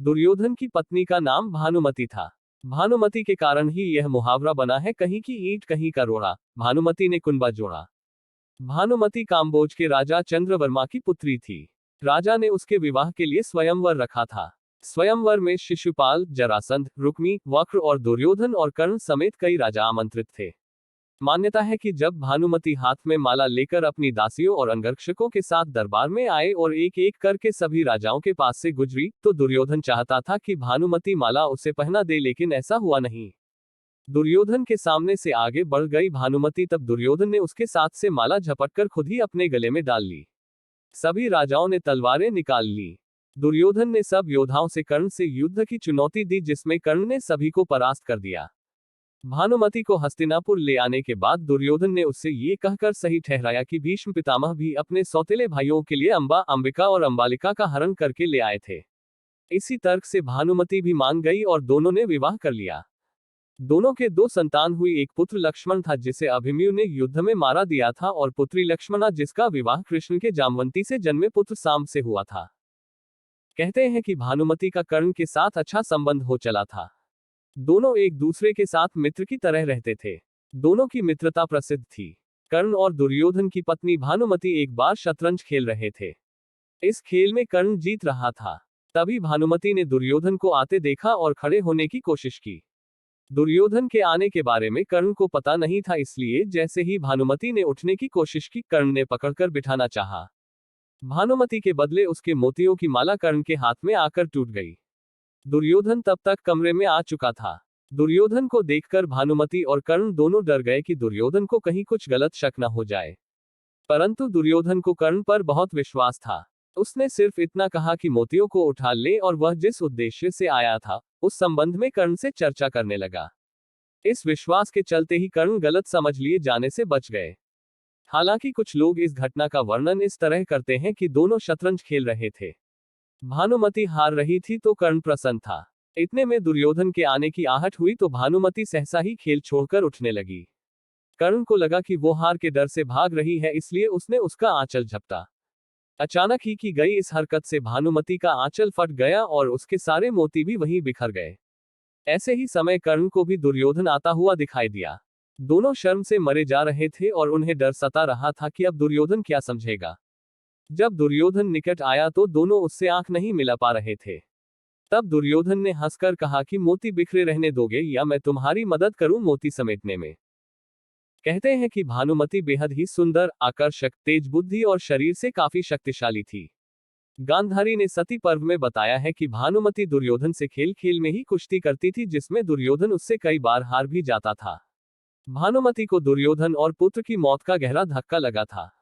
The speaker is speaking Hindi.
दुर्योधन की पत्नी का नाम भानुमति था। भानुमति के कारण ही यह मुहावरा बना है, कहीं की ईंट कहीं का रोड़ा, भानुमति ने कुनबा जोड़ा। भानुमति काम्बोज के राजा चंद्रवर्मा की पुत्री थी। राजा ने उसके विवाह के लिए स्वयंवर रखा था। स्वयंवर में शिशुपाल, जरासंध, रुक्मी, वक्र और दुर्योधन और कर्ण समेत कई राजा आमंत्रित थे। मान्यता है कि जब भानुमति हाथ में माला लेकर अपनी दासियों और अंगरक्षकों के साथ दरबार में आए और एक एक करके सभी राजाओं के पास से गुजरी, तो दुर्योधन चाहता था कि भानुमति माला उसे पहना दे, लेकिन ऐसा हुआ नहीं। दुर्योधन के सामने से आगे बढ़ गई भानुमति, तब दुर्योधन ने उसके साथ से माला झपटकर खुद ही अपने गले में डाल ली। सभी राजाओं ने तलवारें निकाल ली। दुर्योधन ने सब योद्धाओं से कर्ण से युद्ध की चुनौती दी, जिसमें कर्ण ने सभी को परास्त कर दिया। भानुमति को हस्तिनापुर ले आने के बाद दुर्योधन ने उससे ये कहकर सही ठहराया कि भीष्म पितामह भी अपने सौतेले भाइयों के लिए अंबा, अंबिका और अंबालिका का हरण करके ले आए थे। इसी तर्क से भानुमति भी मान गई और दोनों ने विवाह कर लिया। दोनों के दो संतान हुई। एक पुत्र लक्ष्मण था, जिसे अभिमन्यु ने युद्ध में मारा दिया था, और पुत्री लक्ष्मणा, जिसका विवाह कृष्ण के जामवंती से जन्मे पुत्र साम से हुआ था। कहते हैं कि भानुमति का कर्ण के साथ अच्छा संबंध हो चला था। दोनों एक दूसरे के साथ मित्र की तरह रहते थे। दोनों की मित्रता प्रसिद्ध थी। कर्ण और दुर्योधन की पत्नी भानुमति एक बार शतरंज खेल रहे थे। इस खेल में कर्ण जीत रहा था। तभी भानुमति ने दुर्योधन को आते देखा और खड़े होने की कोशिश की। दुर्योधन के आने के बारे में कर्ण को पता नहीं था, इसलिए जैसे ही भानुमति ने उठने की कोशिश की, कर्ण ने पकड़कर बिठाना चाहा। भानुमति के बदले उसके मोतियों की माला कर्ण के हाथ में आकर टूट गई। दुर्योधन तब तक कमरे में आ चुका था। दुर्योधन को देखकर भानुमति और कर्ण दोनों डर गए कि दुर्योधन को कहीं कुछ गलत शक न हो जाए। परंतु दुर्योधन को कर्ण पर बहुत विश्वास था। उसने सिर्फ इतना कहा कि मोतियों को उठा ले, और वह जिस उद्देश्य से आया था उस संबंध में कर्ण से चर्चा करने लगा। इस विश्वास के चलते ही कर्ण गलत समझ लिए जाने से बच गए। हालांकि कुछ लोग इस घटना का वर्णन इस तरह करते हैं कि दोनों शतरंज खेल रहे थे। भानुमति हार रही थी तो कर्ण प्रसन्न था। इतने में दुर्योधन के आने की आहट हुई तो भानुमति सहसा ही खेल छोड़कर उठने लगी। कर्ण को लगा कि वो हार के डर से भाग रही है, इसलिए उसने उसका आंचल झपटा। अचानक ही की गई इस हरकत से भानुमति का आंचल फट गया और उसके सारे मोती भी वहीं बिखर गए। ऐसे ही समय कर्ण को भी दुर्योधन आता हुआ दिखाई दिया। दोनों शर्म से मरे जा रहे थे और उन्हें डर सता रहा था कि अब दुर्योधन क्या समझेगा। जब दुर्योधन निकट आया तो दोनों उससे आंख नहीं मिला पा रहे थे। तब दुर्योधन ने हंसकर कहा कि मोती बिखरे रहने दोगे या मैं तुम्हारी मदद करूं मोती समेटने में। कहते हैं कि भानुमति बेहद ही सुंदर, आकर्षक, तेज बुद्धि और शरीर से काफी शक्तिशाली थी। गांधारी ने सती पर्व में बताया है कि भानुमति दुर्योधन से खेल खेल में ही कुश्ती करती थी, जिसमें दुर्योधन उससे कई बार हार भी जाता था। भानुमति को दुर्योधन और पुत्र की मौत का गहरा धक्का लगा था।